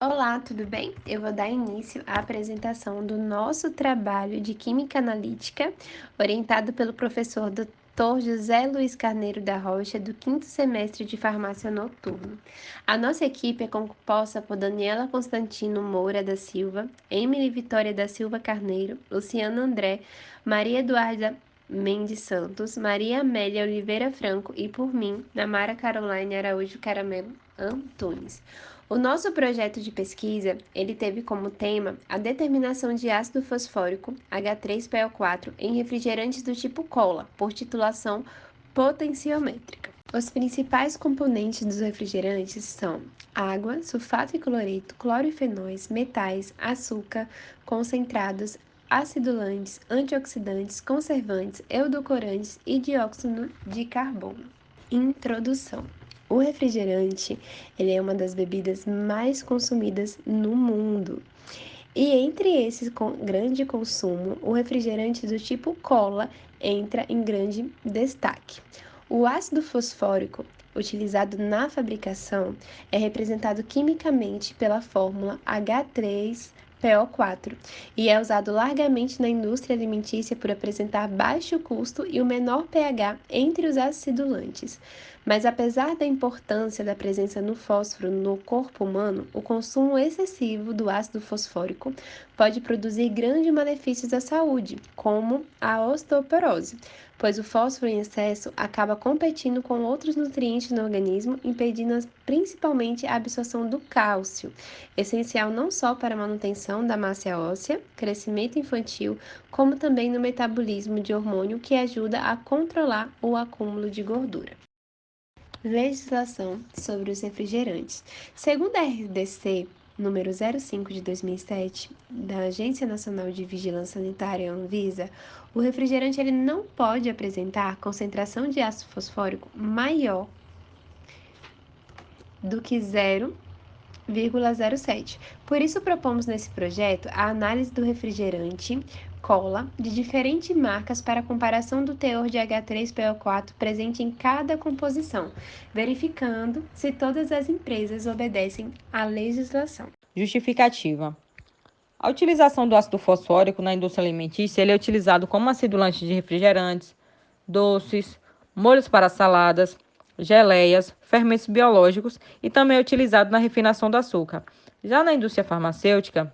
Olá, tudo bem? Eu vou dar início à apresentação do nosso trabalho de Química Analítica, orientado pelo professor Dr. José Luiz Carneiro da Rocha, do 5º semestre de Farmácia Noturno. A nossa equipe é composta por Daniela Constantino Moura da Silva, Emily Vitória da Silva Carneiro, Luciana André, Maria Eduarda Mendes Santos, Maria Amélia Oliveira Franco e por mim, Namara Caroline Araújo Caramelo Antunes. O nosso projeto de pesquisa, ele teve como tema a determinação de ácido fosfórico H3PO4 em refrigerantes do tipo cola, por titulação potenciométrica. Os principais componentes dos refrigerantes são água, sulfato e cloreto, clorofenóis, metais, açúcar, concentrados, acidulantes, antioxidantes, conservantes, edulcorantes e dióxido de carbono. Introdução. O refrigerante, ele é uma das bebidas mais consumidas no mundo. E entre esses com grande consumo, o refrigerante do tipo cola entra em grande destaque. O ácido fosfórico, utilizado na fabricação, é representado quimicamente pela fórmula H3PO4 e é usado largamente na indústria alimentícia por apresentar baixo custo e o menor pH entre os acidulantes. Mas apesar da importância da presença no fósforo no corpo humano, o consumo excessivo do ácido fosfórico pode produzir grandes malefícios à saúde, como a osteoporose, pois o fósforo em excesso acaba competindo com outros nutrientes no organismo, impedindo principalmente a absorção do cálcio, essencial não só para a manutenção da massa óssea, crescimento infantil, como também no metabolismo de hormônio que ajuda a controlar o acúmulo de gordura. Legislação sobre os refrigerantes. Segundo a RDC número 05 de 2007, da Agência Nacional de Vigilância Sanitária, Anvisa, o refrigerante ele não pode apresentar concentração de ácido fosfórico maior do que 0,07. Por isso, propomos nesse projeto a análise do refrigerante cola de diferentes marcas para comparação do teor de H3PO4 presente em cada composição, verificando se todas as empresas obedecem à legislação. Justificativa. A utilização do ácido fosfórico na indústria alimentícia ele é utilizado como acidulante de refrigerantes, doces, molhos para saladas, geleias, fermentos biológicos e também é utilizado na refinação do açúcar. Já na indústria farmacêutica,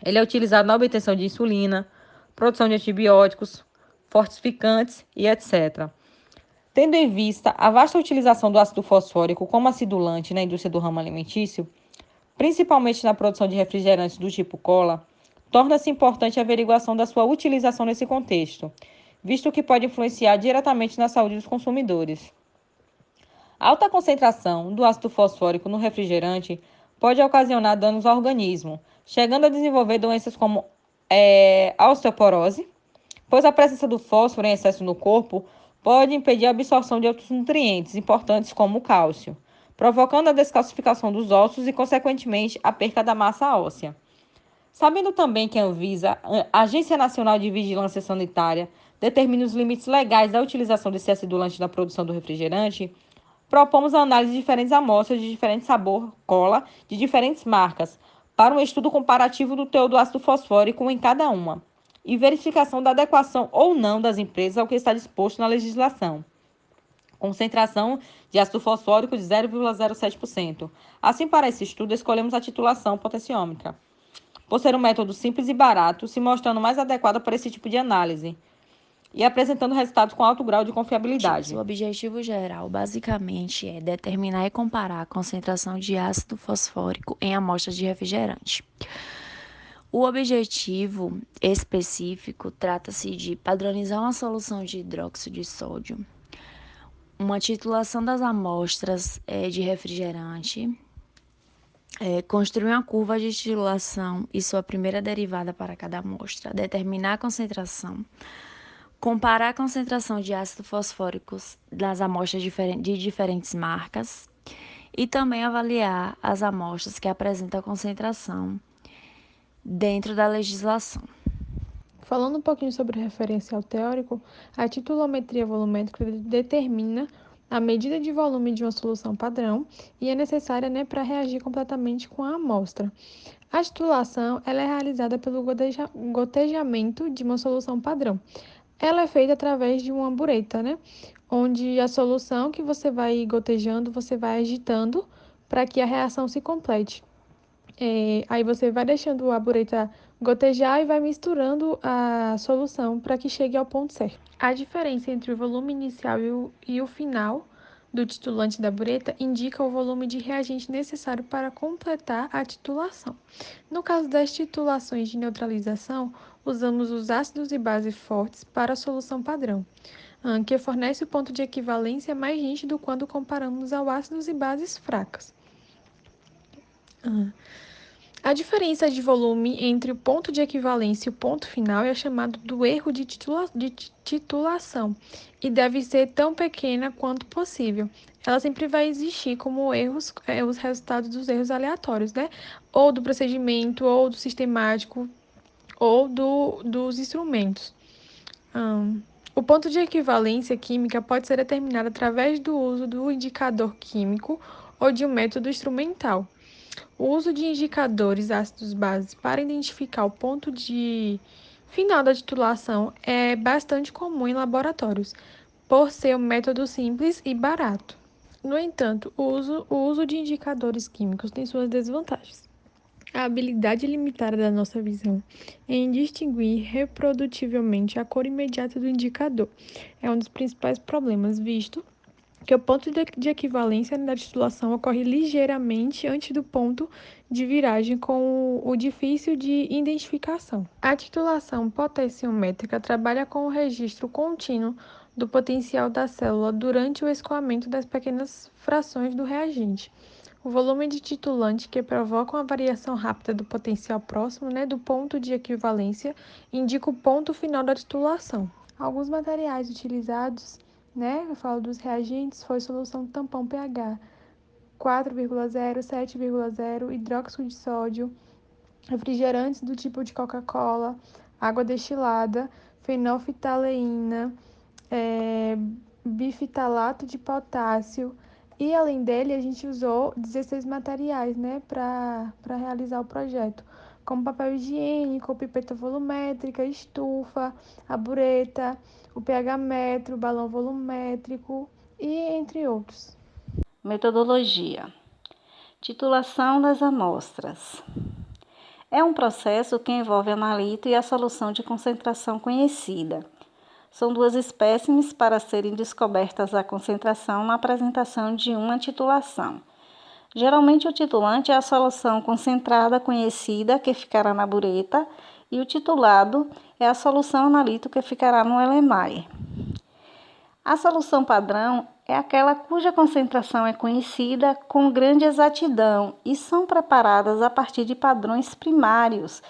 ele é utilizado na obtenção de insulina, produção de antibióticos, fortificantes e etc. Tendo em vista a vasta utilização do ácido fosfórico como acidulante na indústria do ramo alimentício, principalmente na produção de refrigerantes do tipo cola, torna-se importante a averiguação da sua utilização nesse contexto, visto que pode influenciar diretamente na saúde dos consumidores. A alta concentração do ácido fosfórico no refrigerante pode ocasionar danos ao organismo, chegando a desenvolver doenças como a osteoporose, pois a presença do fósforo em excesso no corpo pode impedir a absorção de outros nutrientes importantes como o cálcio, provocando a descalcificação dos ossos e, consequentemente, a perca da massa óssea. Sabendo também que a Anvisa, a Agência Nacional de Vigilância Sanitária, determina os limites legais da utilização desse acidulante na produção do refrigerante, propomos a análise de diferentes amostras de diferente sabor, cola, de diferentes marcas, para um estudo comparativo do teor do ácido fosfórico em cada uma, e verificação da adequação ou não das empresas ao que está disposto na legislação. Concentração de ácido fosfórico de 0,07%. Assim, para esse estudo, escolhemos a titulação potenciômica, por ser um método simples e barato, se mostrando mais adequado para esse tipo de análise e apresentando resultados com alto grau de confiabilidade. O objetivo geral, basicamente, é determinar e comparar a concentração de ácido fosfórico em amostras de refrigerante. O objetivo específico trata-se de padronizar uma solução de hidróxido de sódio, uma titulação das amostras de refrigerante, construir uma curva de titulação e sua primeira derivada para cada amostra, determinar a concentração, comparar a concentração de ácido fosfóricos das amostras de diferentes marcas e também avaliar as amostras que apresentam a concentração dentro da legislação. Falando um pouquinho sobre o referencial teórico, a titulometria volumétrica determina a medida de volume de uma solução padrão e é necessária, né, para reagir completamente com a amostra. A titulação ela é realizada pelo gotejamento de uma solução padrão. Ela é feita através de uma bureta, né, onde a solução que você vai gotejando, você vai agitando para que a reação se complete. Aí você vai deixando a bureta gotejar e vai misturando a solução para que chegue ao ponto certo. A diferença entre o volume inicial e o final do titulante da bureta indica o volume de reagente necessário para completar a titulação. No caso das titulações de neutralização, usamos os ácidos e bases fortes para a solução padrão, que fornece o ponto de equivalência mais nítido quando comparamos ao ácidos e bases fracas. A diferença de volume entre o ponto de equivalência e o ponto final é chamado do erro de titulação e deve ser tão pequena quanto possível. Ela sempre vai existir como erros, os resultados dos erros aleatórios, né? Ou do procedimento, ou do sistemático, ou dos instrumentos. O ponto de equivalência química pode ser determinado através do uso do indicador químico ou de um método instrumental. O uso de indicadores ácidos bases para identificar o ponto de final da titulação é bastante comum em laboratórios, por ser um método simples e barato. No entanto, o uso de indicadores químicos tem suas desvantagens. A habilidade limitada da nossa visão em distinguir reprodutivelmente a cor imediata do indicador é um dos principais problemas, visto que o ponto de equivalência da titulação ocorre ligeiramente antes do ponto de viragem, com o difícil de identificação. A titulação potenciométrica trabalha com o registro contínuo do potencial da célula durante o escoamento das pequenas frações do reagente. O volume de titulante que provoca uma variação rápida do potencial próximo, né, do ponto de equivalência indica o ponto final da titulação. Alguns materiais utilizados, né, eu falo dos reagentes, foi solução tampão pH 4,0, 7,0, hidróxido de sódio, refrigerantes do tipo de Coca-Cola, água destilada, fenolftaleína, bifitalato de potássio. E além dele, a gente usou 16 materiais, né, para realizar o projeto, como papel higiênico, pipeta volumétrica, estufa, a bureta, o pH metro, o balão volumétrico e entre outros. Metodologia. Titulação das amostras. É um processo que envolve analito e a solução de concentração conhecida. São duas espécimes para serem descobertas a concentração na apresentação de uma titulação. Geralmente o titulante é a solução concentrada conhecida que ficará na bureta e o titulado é a solução analito que ficará no LMAE. A solução padrão é aquela cuja concentração é conhecida com grande exatidão e são preparadas a partir de padrões primários,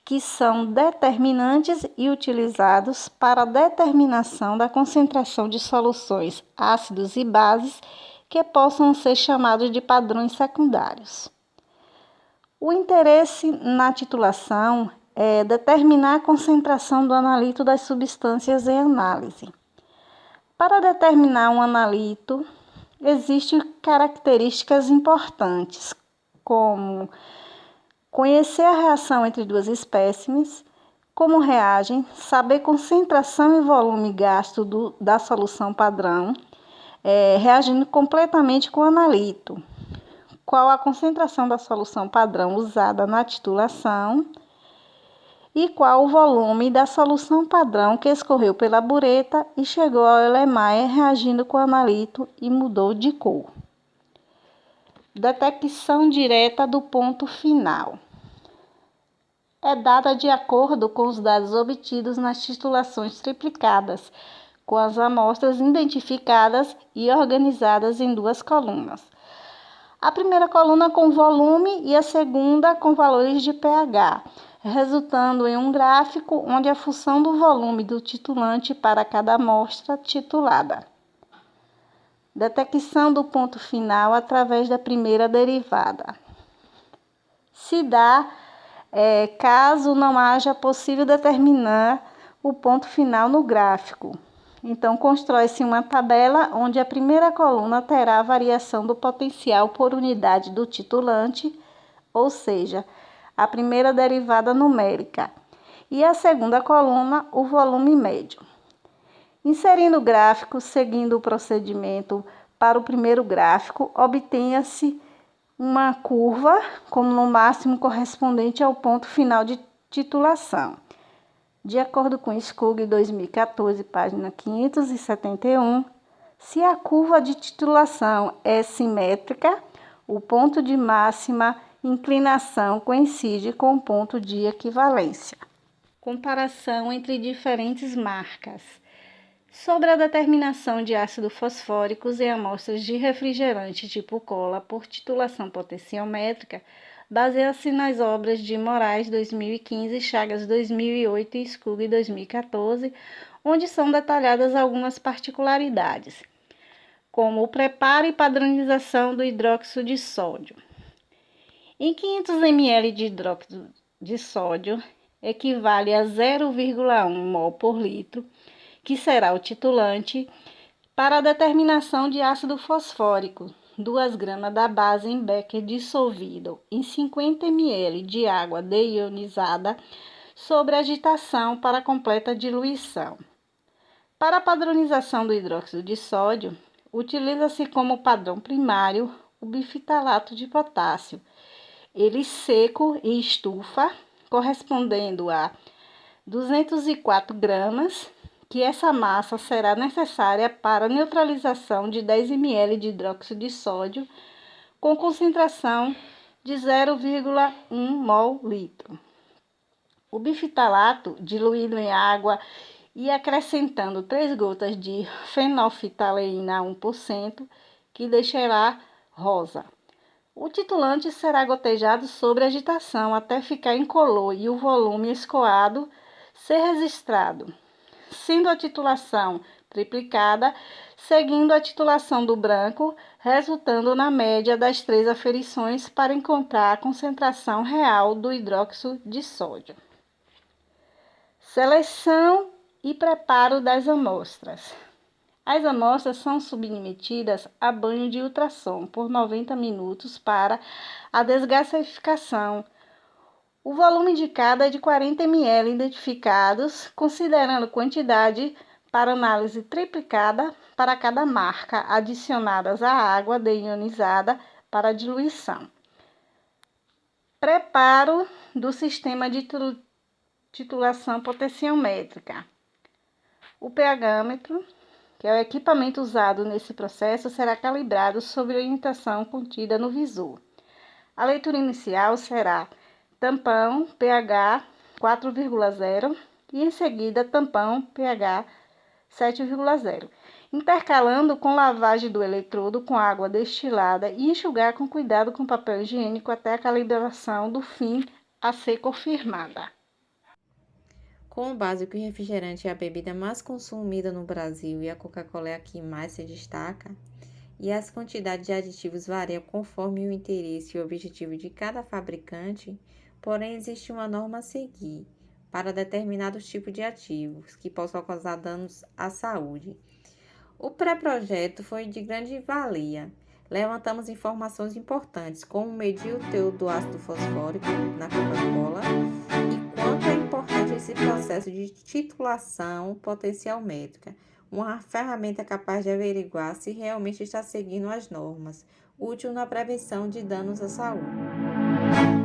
que são determinantes e utilizados para a determinação da concentração de soluções, ácidos e bases que possam ser chamados de padrões secundários. O interesse na titulação é determinar a concentração do analito das substâncias em análise. Para determinar um analito, existem características importantes, como conhecer a reação entre duas espécimes, como reagem, saber concentração e volume gasto da solução padrão, reagindo completamente com o analito, qual a concentração da solução padrão usada na titulação e qual o volume da solução padrão que escorreu pela bureta e chegou ao LMAE reagindo com o analito e mudou de cor. Detecção direta do ponto final. É dada de acordo com os dados obtidos nas titulações triplicadas, com as amostras identificadas e organizadas em duas colunas. A primeira coluna com volume e a segunda com valores de pH, resultando em um gráfico onde a função do volume do titulante para cada amostra titulada. Detecção do ponto final através da primeira derivada. Se dá caso não haja possível determinar o ponto final no gráfico. Então, constrói-se uma tabela onde a primeira coluna terá a variação do potencial por unidade do titulante, ou seja, a primeira derivada numérica, e a segunda coluna, o volume médio. Inserindo gráficos, seguindo o procedimento para o primeiro gráfico, obtenha-se uma curva, como no máximo correspondente ao ponto final de titulação. De acordo com Skug 2014, página 571, se a curva de titulação é simétrica, o ponto de máxima inclinação coincide com o ponto de equivalência. Comparação entre diferentes marcas. Sobre a determinação de ácido fosfóricos em amostras de refrigerante tipo cola por titulação potenciométrica, baseia-se nas obras de Moraes 2015, Chagas 2008 e Skug 2014, onde são detalhadas algumas particularidades, como o preparo e padronização do hidróxido de sódio. Em 500 ml de hidróxido de sódio, equivale a 0,1 mol por litro, que será o titulante. Para a determinação de ácido fosfórico, 2 gramas da base em Becker dissolvido em 50 ml de água deionizada sobre agitação para completa diluição. Para a padronização do hidróxido de sódio, utiliza-se como padrão primário o bifitalato de potássio, ele seco e estufa, correspondendo a 204 gramas, que essa massa será necessária para a neutralização de 10 ml de hidróxido de sódio com concentração de 0,1 mol/litro. O bifitalato, diluído em água e acrescentando 3 gotas de fenolftaleína a 1%, que deixará rosa. O titulante será gotejado sobre agitação até ficar incolor e o volume escoado ser registrado, sendo a titulação triplicada, seguindo a titulação do branco, resultando na média das 3 aferições para encontrar a concentração real do hidróxido de sódio. Seleção e preparo das amostras. As amostras são submetidas a banho de ultrassom por 90 minutos para a desgasificação. O volume indicado é de 40 ml identificados, considerando quantidade para análise triplicada para cada marca, adicionadas a água deionizada para diluição. Preparo do sistema de titulação potenciométrica. O pH-metro, que é o equipamento usado nesse processo, será calibrado sob a orientação contida no visor. A leitura inicial será tampão pH 4,0 e em seguida tampão pH 7,0, intercalando com lavagem do eletrodo com água destilada e enxugar com cuidado com papel higiênico até a calibração do fim a ser confirmada. Com o básico e refrigerante é a bebida mais consumida no Brasil e a Coca-Cola é a que mais se destaca, e as quantidades de aditivos variam conforme o interesse e o objetivo de cada fabricante, porém existe uma norma a seguir para determinados tipos de ativos que possam causar danos à saúde. O pré-projeto foi de grande valia. Levantamos informações importantes, como medir o teor do ácido fosfórico na Coca-Cola e quanto é importante esse processo de titulação potenciométrica, uma ferramenta capaz de averiguar se realmente está seguindo as normas, útil na prevenção de danos à saúde.